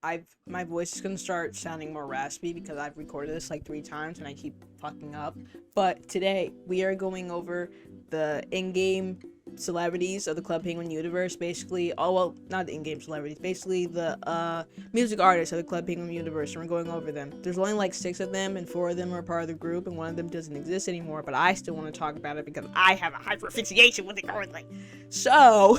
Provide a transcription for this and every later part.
my voice is gonna start sounding more raspy because I've recorded this like 3 times and I keep fucking up. But today we are going over the in-game celebrities of the Club Penguin universe. Basically, oh well, not the in-game celebrities. Basically, the music artists of the Club Penguin universe. And we're going over them. There's only like 6 of them, and 4 of them are part of the group, and 1 of them doesn't exist anymore. But I still want to talk about it because I have a hyperfixation with it currently. So.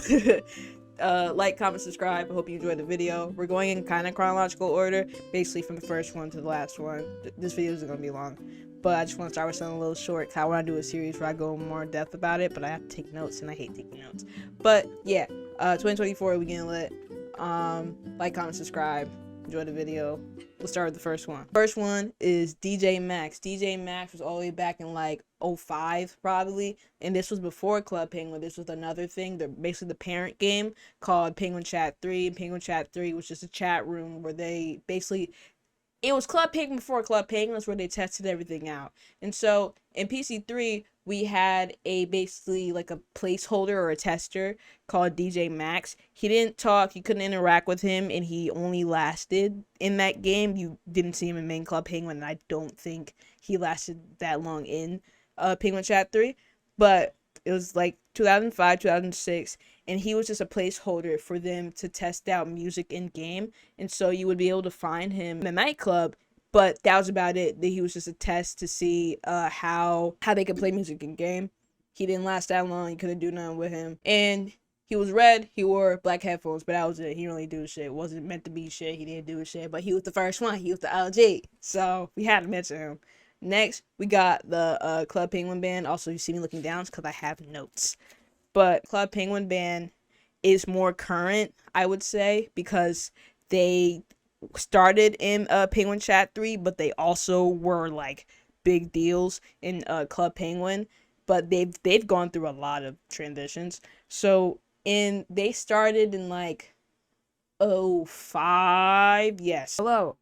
Like, comment, subscribe. I hope you enjoyed the video. We're going in kind of chronological order, basically from the first one to the last one. This video isn't going to be long, but I just want to start with something a little short because I want to do a series where I go more in depth about it, but I have to take notes and I hate taking notes. But yeah, 2024, we getting lit. Like, comment, subscribe. Enjoy the video. Let's start with the first one. First one is DJ Maxx. DJ Maxx was all the way back in like 05 probably, and this was before Club Penguin. This was another thing. They're basically the parent game called Penguin Chat 3. And Penguin Chat 3 was just a chat room where they basically, it was Club Penguin before Club Penguin. That's where they tested everything out. And so in PC3 we had a basically like a placeholder or a tester called DJ Maxx. He didn't talk, you couldn't interact with him, and he only lasted in that game. You didn't see him in main Club Penguin, and I don't think he lasted that long in Penguin Chat 3. But it was like 2005, 2006, and he was just a placeholder for them to test out music in game. And so you would be able to find him in the nightclub, but that was about it. That he was just a test to see how they could play music in game. He didn't last that long. You couldn't do nothing with him. And he was red. He wore black headphones, but that was it. He didn't really do shit. It wasn't meant to be shit. He didn't do shit. But he was the first one. He was the LG. So we had to mention him. Next, we got the Club Penguin Band. Also, you see me looking down because I have notes. But Club Penguin Band is more current, I would say, because they started in Penguin Chat 3, but they also were like big deals in Club Penguin. But they've gone through a lot of transitions. So they started in like 05, yes. Hello,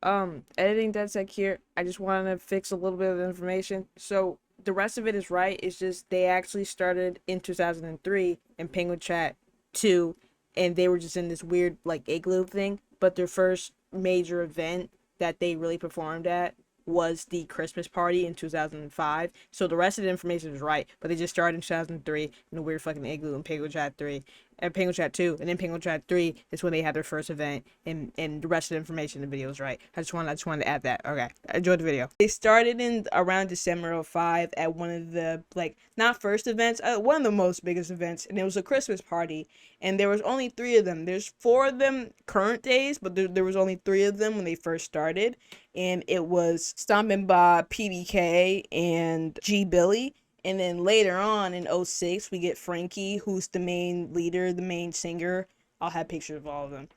editing DeadSec here. I just wanted to fix a little bit of information. So the rest of it is right. It's just they actually started in 2003 in Penguin Chat 2, and they were just in this weird like igloo thing. But their first major event that they really performed at was the Christmas party in 2005. So the rest of the information is right, but they just started in 2003 in a weird fucking igloo in Penguin Chat 3 and Penguin Chat 2, and then Penguin Chat 3 is when they had their first event, and the rest of the information in the video is right. I just wanted to add that. Okay, I enjoyed the video. They started in around December of 05 at one of the like not first events, one of the most biggest events, and it was a Christmas party, and there was only 3 of them. There's 4 of them current days, but there was only 3 of them when they first started, and it was Stompin by PBK and G Billy. And then later on in 06, we get Franky, who's the main leader, the main singer. I'll have pictures of all of them.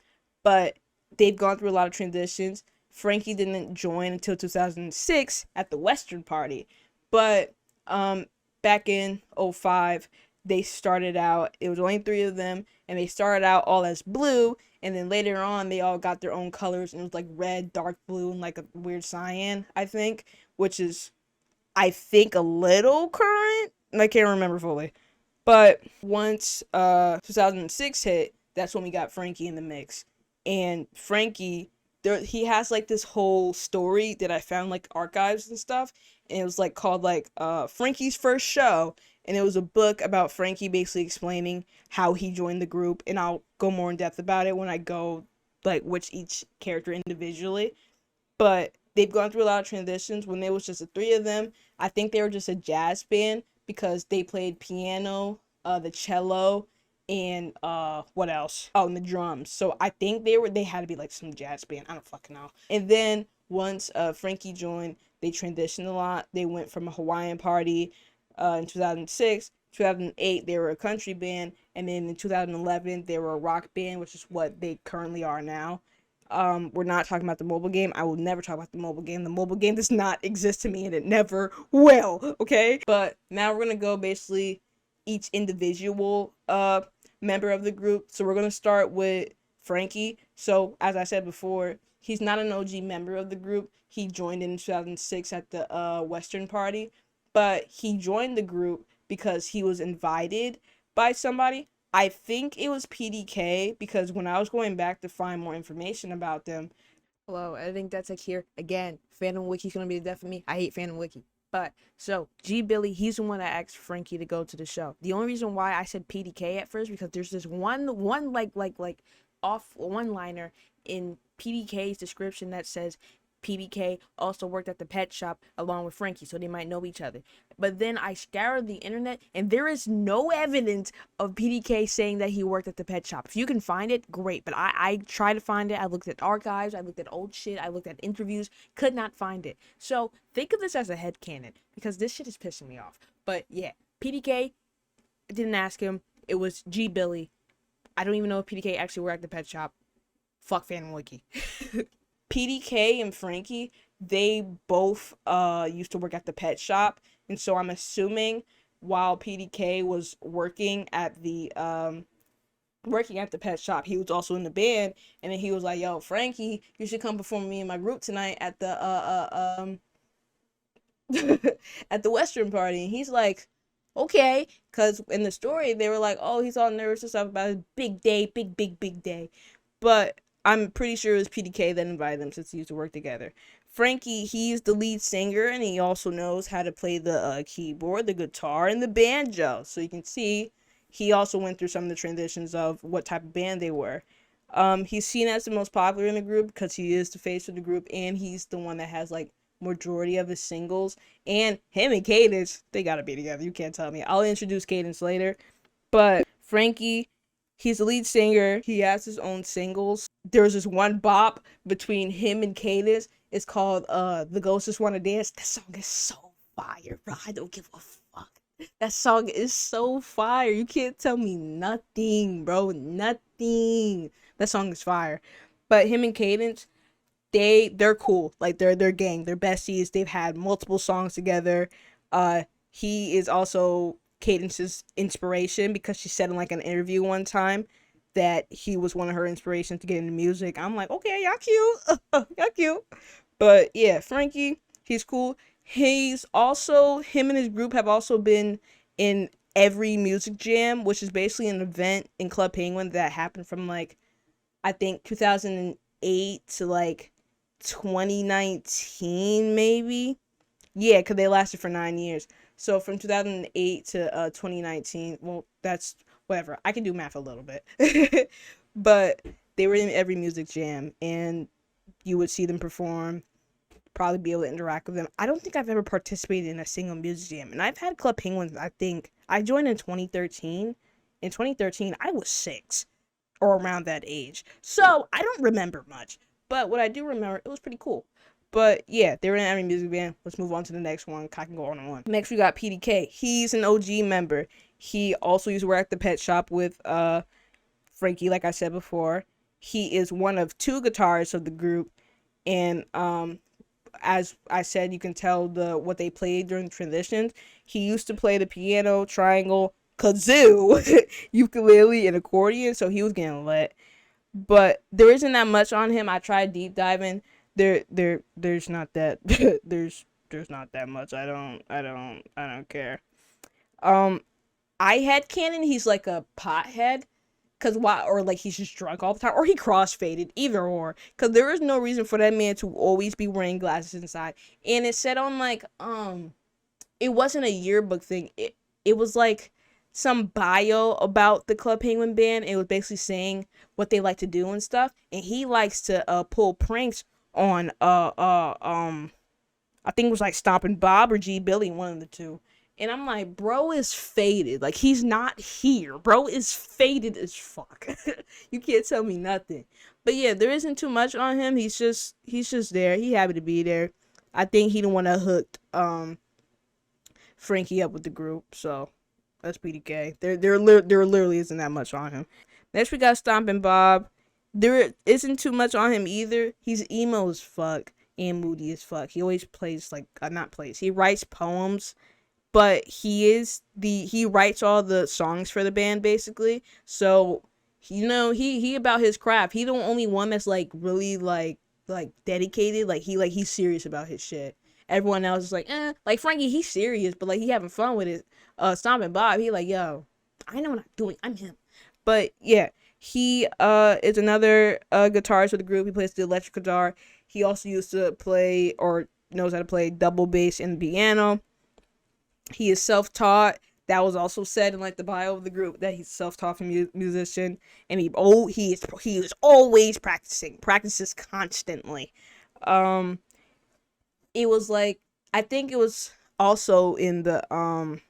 But they've gone through a lot of transitions. Franky didn't join until 2006 at the Western Party. But back in 05, they started out, it was only 3 of them, and they started out all as blue. And then later on, they all got their own colors, and it was like red, dark blue, and like a weird cyan, I think, which is, I think, a little current. I can't remember fully. But once 2006 hit, that's when we got Franky in the mix. And Franky, he has like this whole story that I found like archives and stuff. And it was like called like Franky's First Show. And it was a book about Franky basically explaining how he joined the group. And I'll go more in depth about it when I go like which each character individually. But they've gone through a lot of transitions. When there was just the 3 of them, I think they were just a jazz band because they played piano, the cello, and what else? Oh, and the drums. So I think they had to be like some jazz band. I don't fucking know. And then once Franky joined, they transitioned a lot. They went from a Hawaiian party in 2006. 2008 they were a country band, and then in 2011 they were a rock band, which is what they currently are now. We're not talking about the mobile game. I will never talk about the mobile game. The mobile game does not exist to me, and it never will, okay? But now we're gonna go basically each individual member of the group. So we're gonna start with Franky. So as I said before, he's not an OG member of the group. He joined in 2006 at the Western Party, but he joined the group because he was invited by somebody. I think it was PDK because when I was going back to find more information about them. Hello, editing that's like here again. Phantom Wiki's gonna be the death of me. I hate Phantom Wiki. But so G Billy, he's the one that asked Franky to go to the show. The only reason why I said PDK at first because there's this one like off one liner in PDK's description that says PDK also worked at the pet shop along with Franky, so they might know each other. But then I scoured the internet, and there is no evidence of PDK saying that he worked at the pet shop. If you can find it, great. But I tried to find it. I looked at archives. I looked at old shit. I looked at interviews. Could not find it. So think of this as a headcanon, because this shit is pissing me off. But yeah, PDK didn't ask him. It was G Billy. I don't even know if PDK actually worked at the pet shop. Fuck Phantom Wiki. PDK and Franky, they both used to work at the pet shop, and so I'm assuming while PDK was working at the pet shop, he was also in the band, and then he was like, "Yo, Franky, you should come perform with me and my group tonight at the at the Western party." And he's like, "Okay," because in the story they were like, "Oh, he's all nervous and stuff about his big day, big day," but I'm pretty sure it was PDK that invited them since he used to work together. Franky, he's the lead singer, and he also knows how to play the keyboard, the guitar, and the banjo. So you can see he also went through some of the transitions of what type of band they were. He's seen as the most popular in the group because he is the face of the group, and he's the one that has like majority of his singles. And him and Cadence, they gotta be together. You can't tell me. I'll introduce Cadence later. But Franky, he's the lead singer. He has his own singles. There's this one bop between him and Cadence. It's called The Ghosts Just Wanna Dance. That song is so fire, bro. I don't give a fuck. That song is so fire. You can't tell me nothing, bro. Nothing. That song is fire. But him and Cadence, they're cool. Like they're gang. They're besties. They've had multiple songs together. He is also Cadence's inspiration because she said in like an interview one time that he was one of her inspirations to get into music. I'm like, okay, y'all cute. Y'all cute. But yeah, Franky, he's cool. Him and his group have also been in every music jam, which is basically an event in Club Penguin that happened from like, I think 2008 to like 2019 maybe. Yeah, because they lasted for 9 years. So from 2008 to 2019, well, that's whatever. I can do math a little bit. But they were in every music jam, and you would see them perform, probably be able to interact with them. I don't think I've ever participated in a single music jam, and I've had Club Penguins, I think. I joined in 2013. In 2013, I was 6, or around that age. So I don't remember much. But what I do remember, it was pretty cool. But yeah, they were in every music band. Let's move on to the next one. I can go on and on. Next, we got PDK. He's an OG member. He also used to work at the pet shop with Franky, like I said before. He is one of 2 guitarists of the group. And as I said, you can tell what they played during the transitions. He used to play the piano, triangle, kazoo, ukulele, and accordion. So he was getting lit. But there isn't that much on him. I tried deep diving. There's not that there's not that much. I don't care. I had canon he's like a pothead, cause why, or like he's just drunk all the time, or he crossfaded, either or, cause there is no reason for that man to always be wearing glasses inside. And it said on like it wasn't a yearbook thing. It was like some bio about the Club Penguin band. It was basically saying what they like to do and stuff. And he likes to pull pranks on I think it was like Stompin Bob or G Billy, one of the two. And I'm like, bro is faded. Like, he's not here. Bro is faded as fuck. You can't tell me nothing. But yeah, there isn't too much on him. He's just there. He happy to be there. I think he the one that hooked Franky up with the group. So that's PDK. There literally isn't that much on him. Next we got Stompin Bob. There isn't too much on him either. He's emo as fuck and moody as fuck. He always plays like he writes poems, but he writes all the songs for the band basically. So he about his craft. He the only one that's like really like dedicated. Like he's serious about his shit. Everyone else is like like Franky, he's serious, but like he having fun with it. Stompin Bob, he like, yo, I know what I'm doing. I'm him. But yeah, he is another guitarist for the group. He plays the electric guitar. He also used to play or knows how to play double bass and piano. He is self-taught. That was also said in like the bio of the group that he's self-taught musician, and he is always practices constantly. Um, it was like I think it was also in the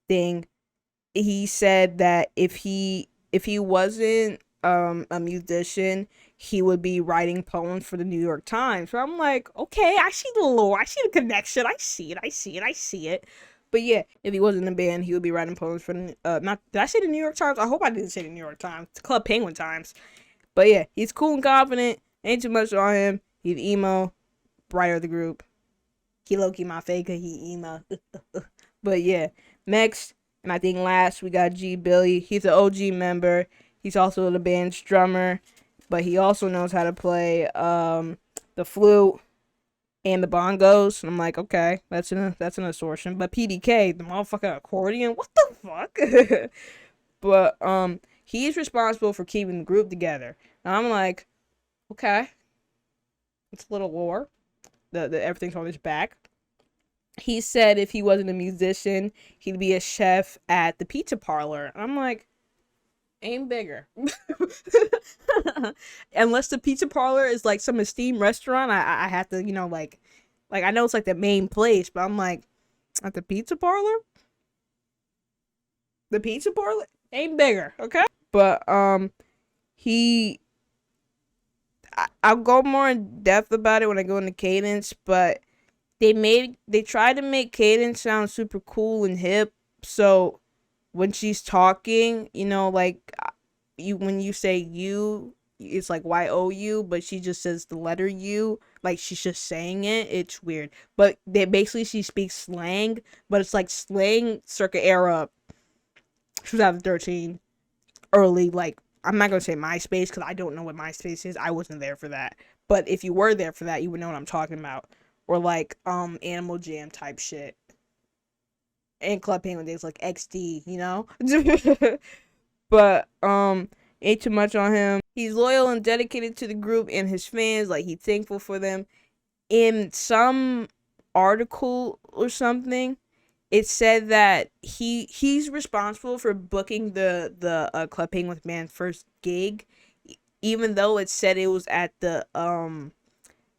thing he said that if he wasn't a musician, he would be writing poems for the New York Times. So I'm like, okay, I see the lore, I see the connection, I see it. But yeah, if he wasn't in a band, he would be writing poems for the not did I say the New York Times? I hope I didn't say the New York Times. It's Club Penguin Times. But yeah, he's cool and confident. Ain't too much on him. He's emo, brighter of the group. He low-key my faker, he emo. But yeah, next, and I think last, we got G Billy. He's an OG member. He's also the band's drummer, but he also knows how to play the flute and the bongos. And I'm like, okay, that's an assortion. But PDK, the motherfucking accordion, what the fuck? But he's responsible for keeping the group together. And I'm like, okay, it's a little lore. The everything's on his back. He said if he wasn't a musician, he'd be a chef at the pizza parlor. I'm like, aim bigger. Unless the pizza parlor is like some esteemed restaurant, I have to, like I know it's like the main place, but I'm like, at the pizza parlor? The pizza parlor? Aim bigger, okay? But he I'll go more in depth about it when I go into Cadence, but they tried to make Cadence sound super cool and hip. So when she's talking, like when you say you, it's like YOU, but she just says the letter U, like she's just saying it. It's weird. But she speaks slang, but it's like slang circa era 2013, early, like, I'm not gonna say MySpace because I don't know what MySpace is. I wasn't there for that. But if you were there for that, you would know what I'm talking about. Or like Animal Jam type shit. And Club Penguin days like XD, But ain't too much on him. He's loyal and dedicated to the group and his fans. Like, he's thankful for them. In some article or something, it said that he's responsible for booking the Club Penguin band's first gig, even though it said it was at the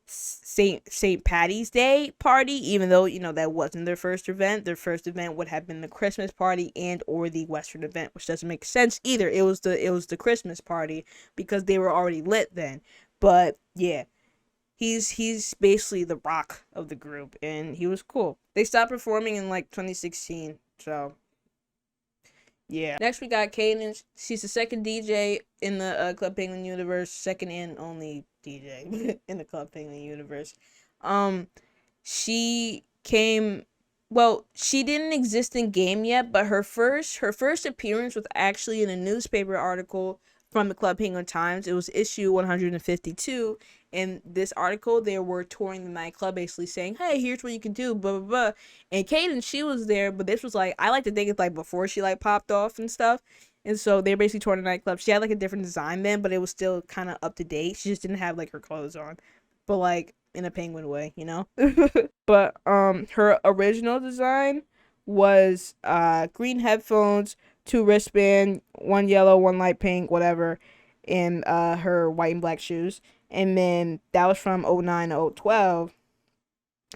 St. Patty's Day party, even though that wasn't their first event. Their first event would have been the Christmas party and or the Western event, which doesn't make sense either. It was the Christmas party because they were already lit then. But yeah, he's basically the rock of the group, and he was cool. They stopped performing in like 2016, so yeah. Next we got Cadence. She's the second DJ in the Club Penguin universe, second and only DJ in the Club Penguin universe. She came. Well, she didn't exist in game yet, but her first appearance was actually in a newspaper article from the Club Penguin Times. It was issue 152. In this article, they were touring the nightclub, basically saying, hey, here's what you can do, blah, blah, blah. And Cadence, she was there, but this was like, I like to think it's like before she like popped off and stuff. And so they're basically touring the nightclub. She had like a different design then, but it was still kind of up to date. She just didn't have like her clothes on, but like in a penguin way, But her original design was green headphones, 2 wristband, 1 yellow, 1 light pink, whatever, and her white and black shoes. And then that was from 09 to 012.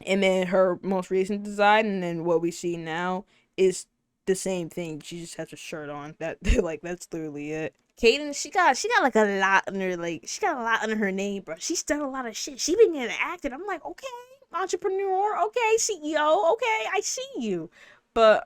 And then her most recent design, and then what we see now, is the same thing. She just has a shirt on. That like that's literally it. Cadence, she got like a lot under her name, bro. She's done a lot of shit. She been getting acting. I'm like, okay, entrepreneur, okay, CEO, okay, I see you. But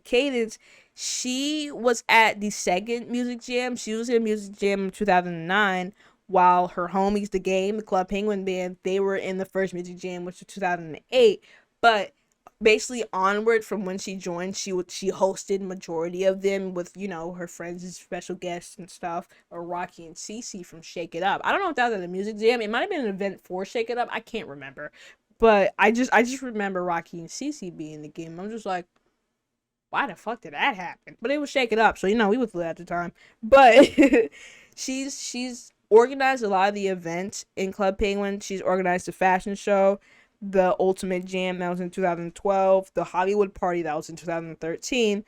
Cadence, she was at the second Music Jam. She was in Music Jam in 2009. While her homies, the game, the Club Penguin band, they were in the first Music Jam, which was 2008. But basically onward from when she joined, she hosted majority of them with her friends as special guests and stuff, or Rocky and Cece from Shake It Up. I don't know if that was at the Music Jam. It might have been an event for Shake It Up. I can't remember, but I just remember Rocky and Cece being in the game. I'm just like, why the fuck did that happen? But it was Shake It Up, so we was lit at the time. But she's organized a lot of the events in Club Penguin. She's organized the fashion show, the Ultimate Jam that was in 2012, the Hollywood Party that was in 2013,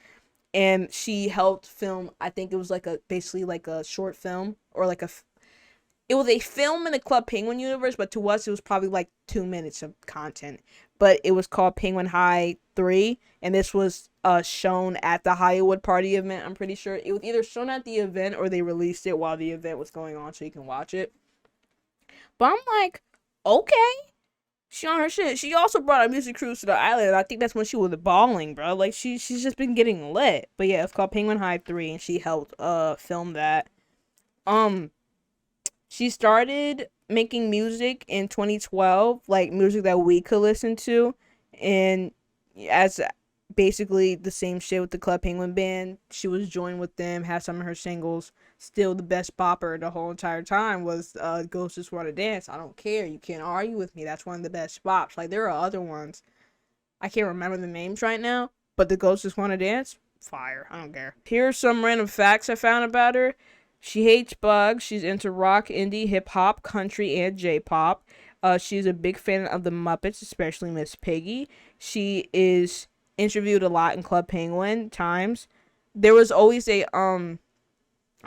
and she helped film. I think it was like basically like a short film, or like it was a film in the Club Penguin universe, but to us it was probably like 2 minutes of content. But it was called Penguin High 3, and this was shown at the Hollywood Party event. I'm pretty sure it was either shown at the event or they released it while the event was going on so you can watch it. But I'm like, okay, she on her shit. She also brought a music cruise to the island. I think that's when she was balling, bro. Like she's just been getting lit. But yeah, it's called Penguin High 3, and she helped film that. She started making music in 2012, like music that we could listen to, and as basically the same shit with the Club Penguin band. She was joined with them, had some of her singles. Still the best bopper the whole entire time was Ghosts Just Wanna Dance. I don't care, you can't argue with me, that's one of the best bops. Like, there are other ones, I can't remember the names right now, but the Ghosts Just Wanna Dance, fire, I don't care. Here are some random facts I found about her. She hates bugs. She's into rock, indie, hip-hop, country, and J-pop. She's a big fan of the Muppets, especially Miss Piggy. She is interviewed a lot in Club Penguin times. There was always a,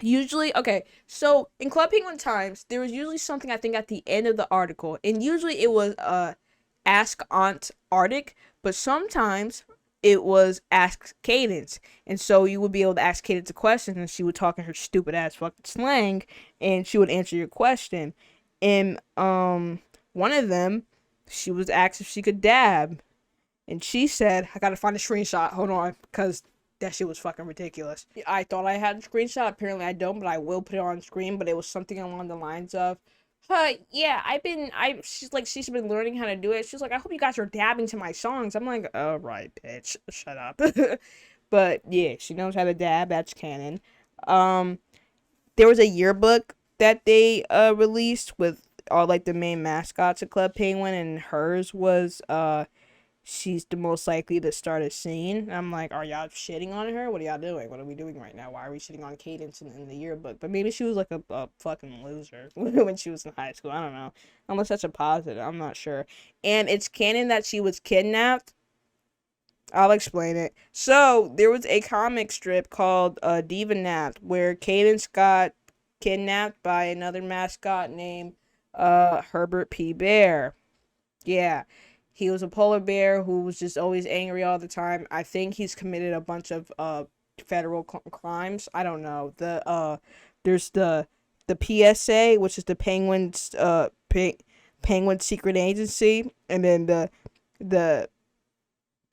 usually, okay, so in Club Penguin times, there was usually something, I think, at the end of the article. And usually it was, Ask Aunt Arctic, but sometimes it was Ask Cadence. And so you would be able to ask Cadence a question, and she would talk in her stupid ass fucking slang, and she would answer your question. And one of them, she was asked if she could dab, and she said, I gotta find a screenshot, hold on, because that shit was fucking ridiculous. I thought I had a screenshot, apparently I don't, but I will put it on screen. But it was something along the lines of, yeah, she's been learning how to do it. She's like, I hope you guys are dabbing to my songs. I'm like, oh, right, bitch, shut up. But yeah, she knows how to dab, that's canon. There was a yearbook that they released with all like the main mascots of Club Penguin, and hers was she's the most likely to start a scene. I'm like, are y'all shitting on her? What are y'all doing? What are we doing right now? Why are we shitting on Cadence in the yearbook? But maybe she was like a fucking loser when she was in high school. I don't know. Unless that's a positive. I'm not sure. And it's canon that she was kidnapped. I'll explain it. So, there was a comic strip called Diva Napped, where Cadence got kidnapped by another mascot named Herbert P. Bear. Yeah. He was a polar bear who was just always angry all the time. I think he's committed a bunch of federal crimes. I don't know. There's the PSA, which is the Penguin's Penguin Secret Agency, and then the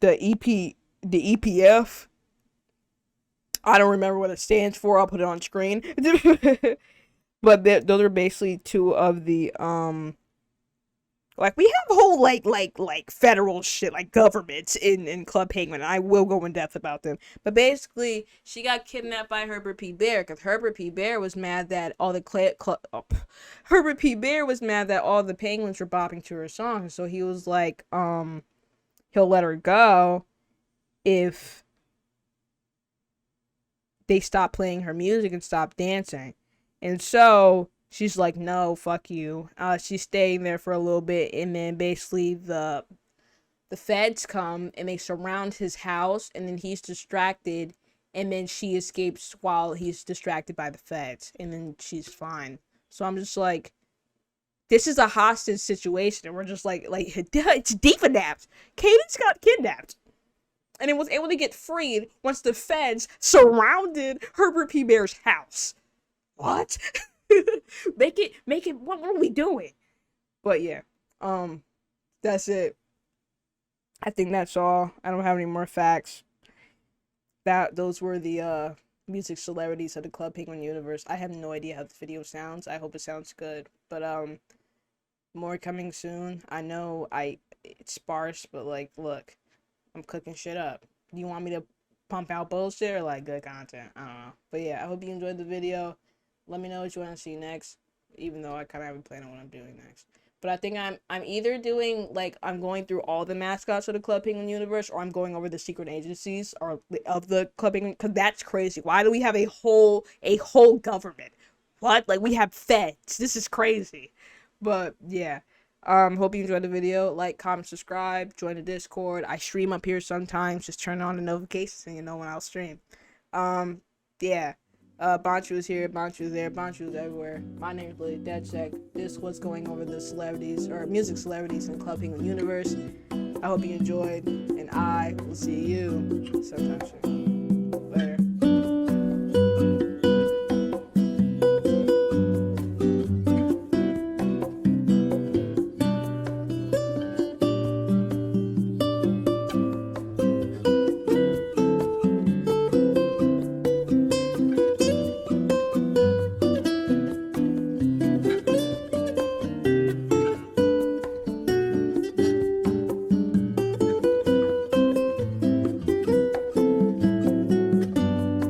EPF. I don't remember what it stands for. I'll put it on screen. But those are basically two of the like, we have a whole like federal shit, like governments in Club Penguin. I will go in depth about them. But basically, she got kidnapped by Herbert P. Bear because Herbert P. Bear was mad that all the Herbert P. Bear was mad that all the penguins were bopping to her songs. So he was like, he'll let her go if they stop playing her music and stop dancing. And so she's like, no, fuck you. She's staying there for a little bit, and then basically the feds come and they surround his house, and then he's distracted, and then she escapes while he's distracted by the feds, and then she's fine. So I'm just like, this is a hostage situation, and we're just like it's Diva Napped. Cadence got kidnapped, and it was able to get freed once the feds surrounded Herbert P. Bear's house. What? make it, what are we doing? But yeah, that's it. I think that's all. I don't have any more facts. Those were the music celebrities of the Club Penguin universe. I have no idea how the video sounds. I hope it sounds good. But more coming soon. I know it's sparse, but like, look, I'm cooking shit up. Do you want me to pump out bullshit or like good content? I don't know. But yeah, I hope you enjoyed the video. Let me know what you want to see next, even though I kind of have a plan on what I'm doing next. But I think I'm either doing like I'm going through all the mascots of the Club Penguin universe, or I'm going over the secret agencies or of the Club Penguin, because that's crazy. Why do we have a whole government? What? Like, we have feds. This is crazy. But yeah. Hope you enjoyed the video. Like, comment, subscribe, join the Discord. I stream up here sometimes. Just turn on the notifications and you know when I'll stream. Yeah. Bonchu's here, Bonchu's there, Bonchu's everywhere. My name is Lily Deadsec. This was going over the celebrities, or music celebrities in Club Penguin universe. I hope you enjoyed, and I will see you sometime soon. Later.